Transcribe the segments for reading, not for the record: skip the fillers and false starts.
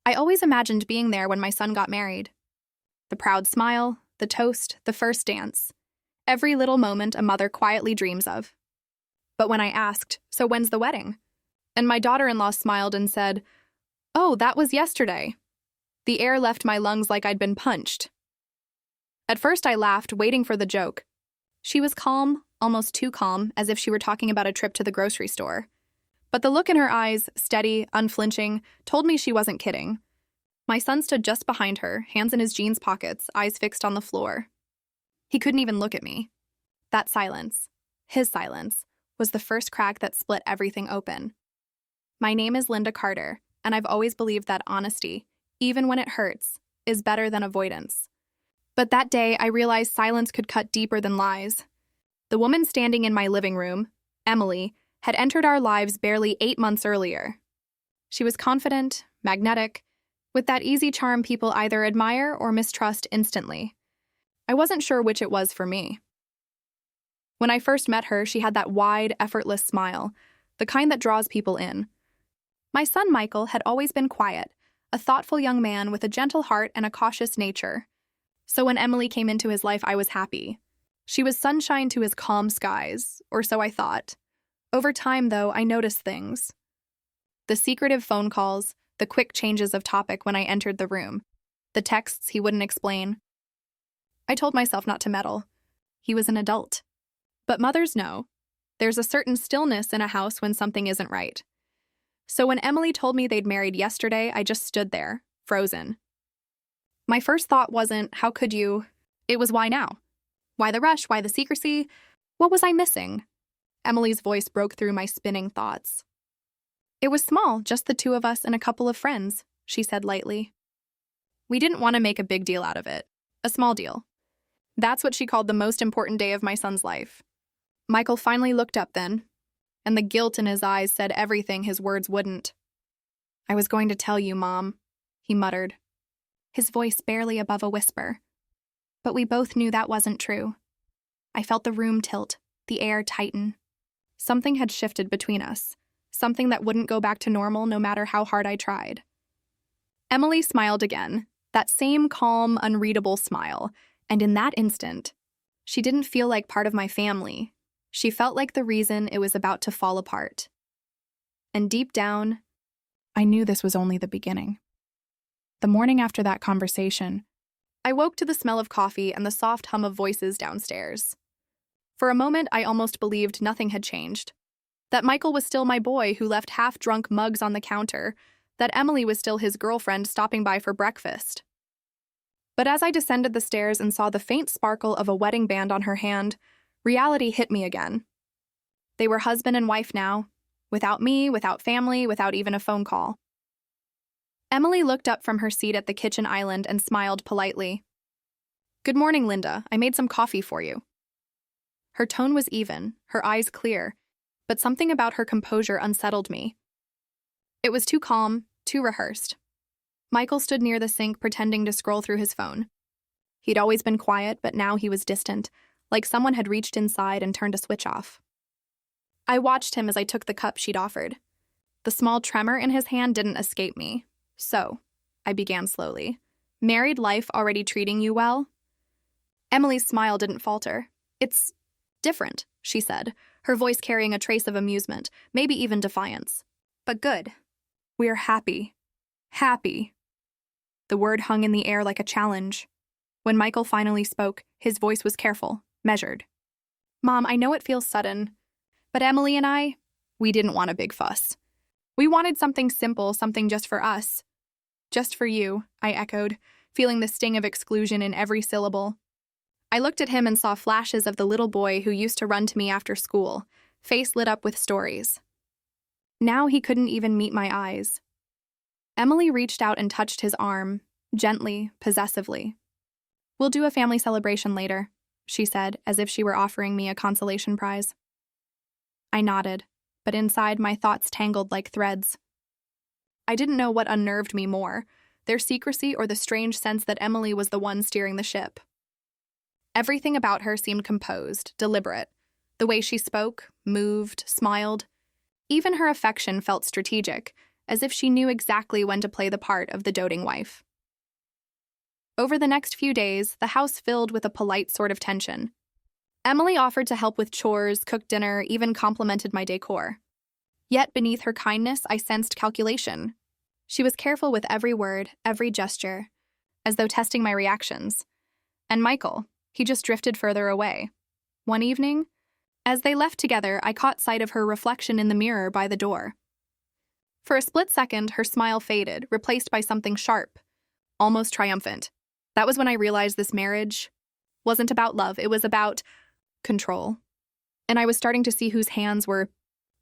I always imagined being there when my son got married. The proud smile, the toast, the first dance. Every little moment a mother quietly dreams of. But when I asked, "So when's the wedding?" And my daughter-in-law smiled and said, "Oh, that was yesterday." The air left my lungs like I'd been punched. At first I laughed, waiting for the joke. She was calm, almost too calm, as if she were talking about a trip to the grocery store. But the look in her eyes, steady, unflinching, told me she wasn't kidding. My son stood just behind her, hands in his jeans pockets, eyes fixed on the floor. He couldn't even look at me. That silence, his silence, was the first crack that split everything open. My name is Linda Carter, and I've always believed that honesty, even when it hurts, is better than avoidance. But that day, I realized silence could cut deeper than lies. The woman standing in my living room, Emily, had entered our lives barely 8 months earlier. She was confident, magnetic, with that easy charm people either admire or mistrust instantly. I wasn't sure which it was for me. When I first met her, she had that wide, effortless smile, the kind that draws people in. My son Michael had always been quiet, a thoughtful young man with a gentle heart and a cautious nature. So when Emily came into his life, I was happy. She was sunshine to his calm skies, or so I thought. Over time, though, I noticed things. The secretive phone calls, the quick changes of topic when I entered the room, the texts he wouldn't explain. I told myself not to meddle. He was an adult. But mothers know. There's a certain stillness in a house when something isn't right. So when Emily told me they'd married yesterday, I just stood there, frozen. My first thought wasn't, how could you? It was, why now? Why the rush? Why the secrecy? What was I missing? Emily's voice broke through my spinning thoughts. It was small, just the two of us and a couple of friends, she said lightly. We didn't want to make a big deal out of it. A small deal. That's what she called the most important day of my son's life. Michael finally looked up then, and the guilt in his eyes said everything his words wouldn't. I was going to tell you, Mom, he muttered, his voice barely above a whisper. But we both knew that wasn't true. I felt the room tilt, the air tighten. Something had shifted between us, something that wouldn't go back to normal no matter how hard I tried. Emily smiled again, that same calm, unreadable smile, and in that instant, she didn't feel like part of my family. She felt like the reason it was about to fall apart. And deep down, I knew this was only the beginning. The morning after that conversation, I woke to the smell of coffee and the soft hum of voices downstairs. For a moment, I almost believed nothing had changed. That Michael was still my boy who left half-drunk mugs on the counter, that Emily was still his girlfriend stopping by for breakfast. But as I descended the stairs and saw the faint sparkle of a wedding band on her hand, reality hit me again. They were husband and wife now, without me, without family, without even a phone call. Emily looked up from her seat at the kitchen island and smiled politely. Good morning, Linda. I made some coffee for you. Her tone was even, her eyes clear, but something about her composure unsettled me. It was too calm, too rehearsed. Michael stood near the sink pretending to scroll through his phone. He'd always been quiet, but now he was distant, like someone had reached inside and turned a switch off. I watched him as I took the cup she'd offered. The small tremor in his hand didn't escape me. So, I began slowly. Married life already treating you well? Emily's smile didn't falter. It's different, she said, her voice carrying a trace of amusement, maybe even defiance. But good. We're happy. Happy. The word hung in the air like a challenge. When Michael finally spoke, his voice was careful, measured. Mom, I know it feels sudden, but Emily and I, we didn't want a big fuss. We wanted something simple, something just for us. Just for you, I echoed, feeling the sting of exclusion in every syllable. I looked at him and saw flashes of the little boy who used to run to me after school, face lit up with stories. Now he couldn't even meet my eyes. Emily reached out and touched his arm, gently, possessively. We'll do a family celebration later, she said, as if she were offering me a consolation prize. I nodded, but inside my thoughts tangled like threads. I didn't know what unnerved me more, their secrecy or the strange sense that Emily was the one steering the ship. Everything about her seemed composed, deliberate. The way she spoke, moved, smiled. Even her affection felt strategic, as if she knew exactly when to play the part of the doting wife. Over the next few days, the house filled with a polite sort of tension. Emily offered to help with chores, cook dinner, even complimented my decor. Yet beneath her kindness, I sensed calculation. She was careful with every word, every gesture, as though testing my reactions. And Michael, he just drifted further away. One evening, as they left together, I caught sight of her reflection in the mirror by the door. For a split second, her smile faded, replaced by something sharp, almost triumphant. That was when I realized this marriage wasn't about love, it was about control. And I was starting to see whose hands were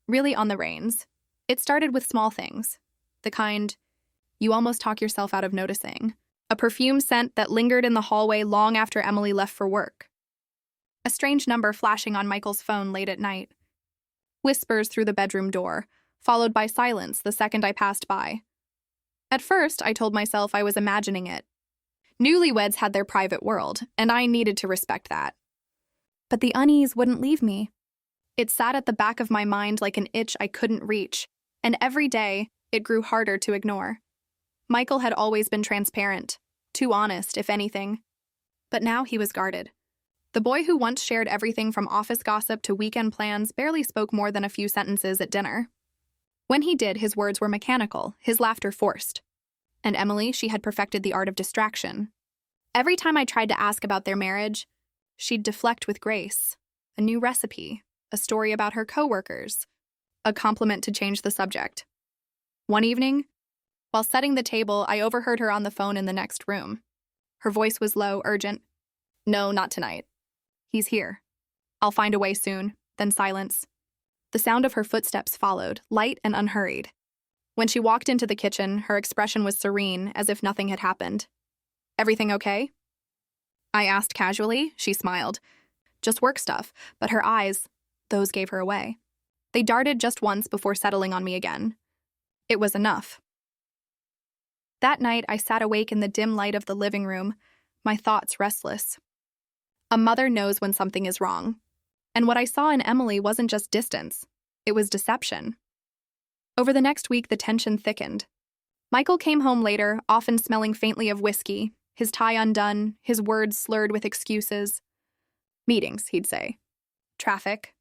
really on the reins. It started with small things, the kind you almost talk yourself out of noticing. A perfume scent that lingered in the hallway long after Emily left for work. A strange number flashing on Michael's phone late at night. Whispers through the bedroom door, followed by silence the second I passed by. At first, I told myself I was imagining it. Newlyweds had their private world, and I needed to respect that. But the unease wouldn't leave me. It sat at the back of my mind like an itch I couldn't reach, and every day, it grew harder to ignore. Michael had always been transparent, too honest, if anything. But now he was guarded. The boy who once shared everything from office gossip to weekend plans barely spoke more than a few sentences at dinner. When he did, his words were mechanical, his laughter forced. And Emily, she had perfected the art of distraction. Every time I tried to ask about their marriage, she'd deflect with grace. A new recipe, a story about her coworkers, a compliment to change the subject. One evening, while setting the table, I overheard her on the phone in the next room. Her voice was low, urgent. "No, not tonight. He's here. I'll find a way soon." Then silence. The sound of her footsteps followed, light and unhurried. When she walked into the kitchen, her expression was serene, as if nothing had happened. "Everything okay?" I asked casually. She smiled. "Just work stuff," but her eyes, those gave her away. They darted just once before settling on me again. It was enough. That night, I sat awake in the dim light of the living room, my thoughts restless. A mother knows when something is wrong. And what I saw in Emily wasn't just distance, it was deception. Over the next week, the tension thickened. Michael came home later, often smelling faintly of whiskey, his tie undone, his words slurred with excuses. Meetings, he'd say. Traffic.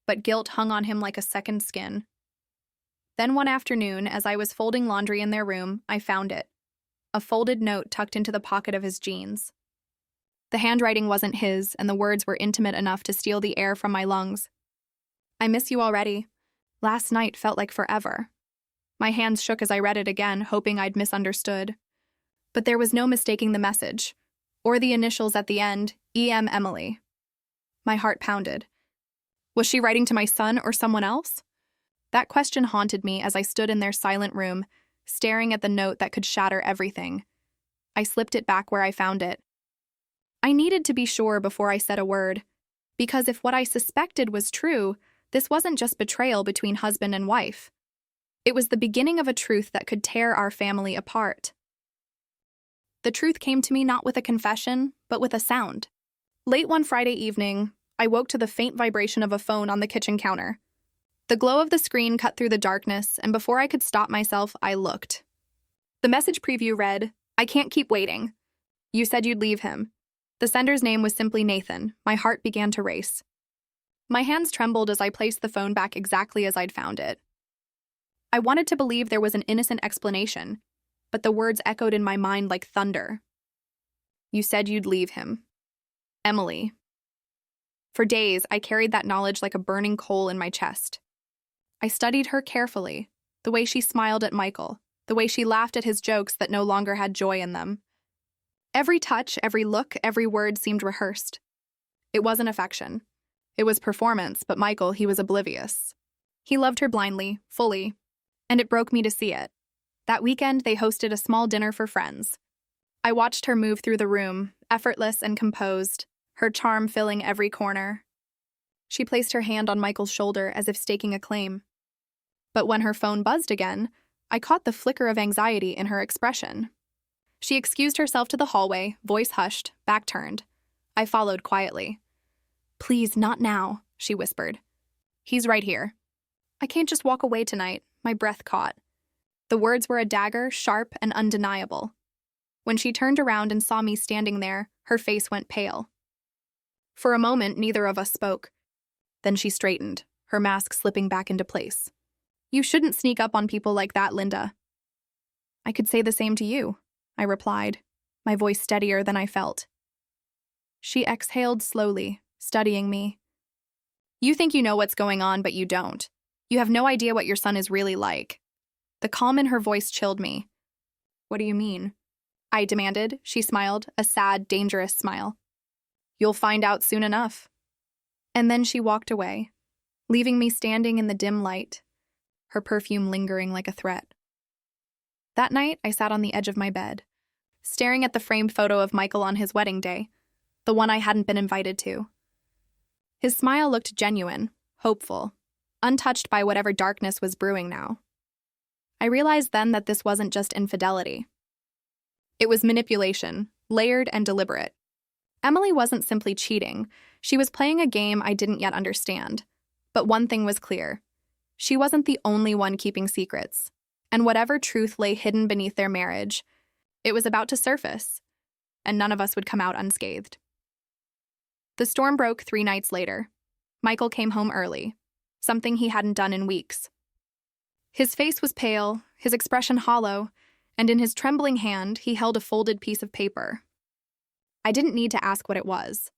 But guilt hung on him like a second skin. Then one afternoon, as I was folding laundry in their room, I found it. A folded note tucked into the pocket of his jeans. The handwriting wasn't his, and the words were intimate enough to steal the air from my lungs. "I miss you already. Last night felt like forever." My hands shook as I read it again, hoping I'd misunderstood. But there was no mistaking the message, or the initials at the end, E.M. Emily. My heart pounded. Was she writing to my son or someone else? That question haunted me as I stood in their silent room, staring at the note that could shatter everything. I slipped it back where I found it. I needed to be sure before I said a word, because if what I suspected was true, this wasn't just betrayal between husband and wife. It was the beginning of a truth that could tear our family apart. The truth came to me not with a confession, but with a sound. Late one Friday evening, I woke to the faint vibration of a phone on the kitchen counter. The glow of the screen cut through the darkness, and before I could stop myself, I looked. The message preview read, "I can't keep waiting. You said you'd leave him." The sender's name was simply Nathan. My heart began to race. My hands trembled as I placed the phone back exactly as I'd found it. I wanted to believe there was an innocent explanation, but the words echoed in my mind like thunder. "You said you'd leave him. Emily." For days, I carried that knowledge like a burning coal in my chest. I studied her carefully, the way she smiled at Michael, the way she laughed at his jokes that no longer had joy in them. Every touch, every look, every word seemed rehearsed. It wasn't affection. It was performance, but Michael, he was oblivious. He loved her blindly, fully, and it broke me to see it. That weekend, they hosted a small dinner for friends. I watched her move through the room, effortless and composed, her charm filling every corner. She placed her hand on Michael's shoulder as if staking a claim. But when her phone buzzed again, I caught the flicker of anxiety in her expression. She excused herself to the hallway, voice hushed, back turned. I followed quietly. "Please, not now," she whispered. "He's right here." I can't just walk away tonight, my breath caught. The words were a dagger, sharp and undeniable. When she turned around and saw me standing there, her face went pale. For a moment, neither of us spoke. Then she straightened, her mask slipping back into place. "You shouldn't sneak up on people like that, Linda." "I could say the same to you," I replied, my voice steadier than I felt. She exhaled slowly, studying me. "You think you know what's going on, but you don't. You have no idea what your son is really like." The calm in her voice chilled me. "What do you mean?" I demanded. She smiled, a sad, dangerous smile. "You'll find out soon enough." And then she walked away, leaving me standing in the dim light, her perfume lingering like a threat. That night, I sat on the edge of my bed, staring at the framed photo of Michael on his wedding day, the one I hadn't been invited to. His smile looked genuine, hopeful, untouched by whatever darkness was brewing now. I realized then that this wasn't just infidelity. It was manipulation, layered and deliberate. Emily wasn't simply cheating. She was playing a game I didn't yet understand. But one thing was clear. She wasn't the only one keeping secrets. And whatever truth lay hidden beneath their marriage, it was about to surface, and none of us would come out unscathed. The storm broke 3 nights later. Michael came home early, something he hadn't done in weeks. His face was pale, his expression hollow, and in his trembling hand, he held a folded piece of paper. I didn't need to ask what it was.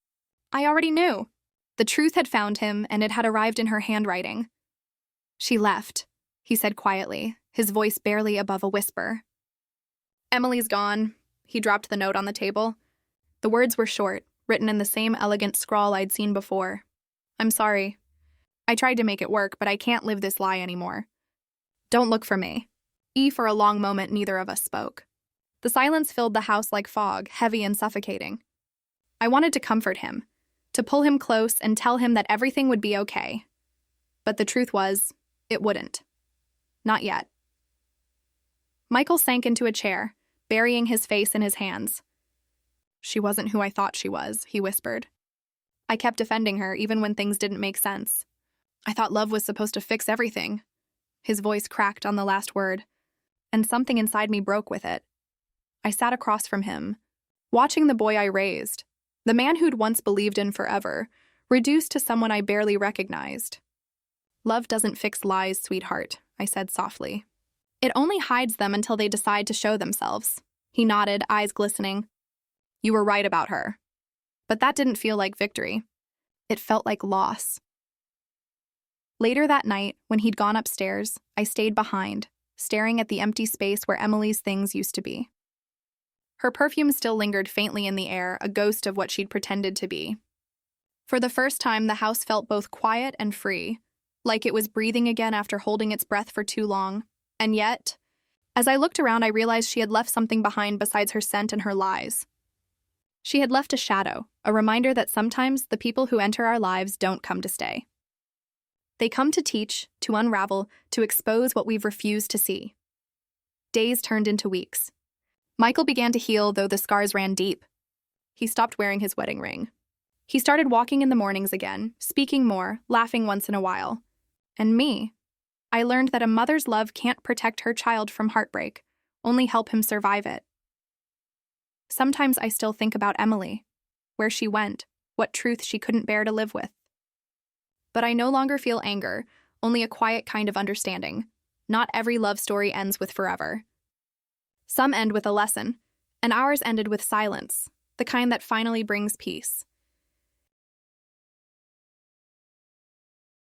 I already knew. The truth had found him, and it had arrived in her handwriting. "She left," he said quietly, his voice barely above a whisper. "Emily's gone." He dropped the note on the table. The words were short, written in the same elegant scrawl I'd seen before. "I'm sorry. I tried to make it work, but I can't live this lie anymore. Don't look for me." For a long moment, neither of us spoke. The silence filled the house like fog, heavy and suffocating. I wanted to comfort him, to pull him close and tell him that everything would be okay. But the truth was, it wouldn't. Not yet. Michael sank into a chair, burying his face in his hands. "She wasn't who I thought she was," he whispered. I kept defending her even when things didn't make sense. "I thought love was supposed to fix everything." His voice cracked on the last word, and something inside me broke with it. I sat across from him, watching the boy I raised, the man who'd once believed in forever, reduced to someone I barely recognized. "Love doesn't fix lies, sweetheart," I said softly. "It only hides them until they decide to show themselves." He nodded, eyes glistening. "You were right about her." But that didn't feel like victory. It felt like loss. Later that night, when he'd gone upstairs, I stayed behind, staring at the empty space where Emily's things used to be. Her perfume still lingered faintly in the air, a ghost of what she'd pretended to be. For the first time, the house felt both quiet and free, like it was breathing again after holding its breath for too long. And yet, as I looked around, I realized she had left something behind besides her scent and her lies. She had left a shadow, a reminder that sometimes the people who enter our lives don't come to stay. They come to teach, to unravel, to expose what we've refused to see. Days turned into weeks. Michael began to heal, though the scars ran deep. He stopped wearing his wedding ring. He started walking in the mornings again, speaking more, laughing once in a while. And me, I learned that a mother's love can't protect her child from heartbreak, only help him survive it. Sometimes I still think about Emily, where she went, what truth she couldn't bear to live with. But I no longer feel anger, only a quiet kind of understanding. Not every love story ends with forever. Some end with a lesson, and ours ended with silence, the kind that finally brings peace.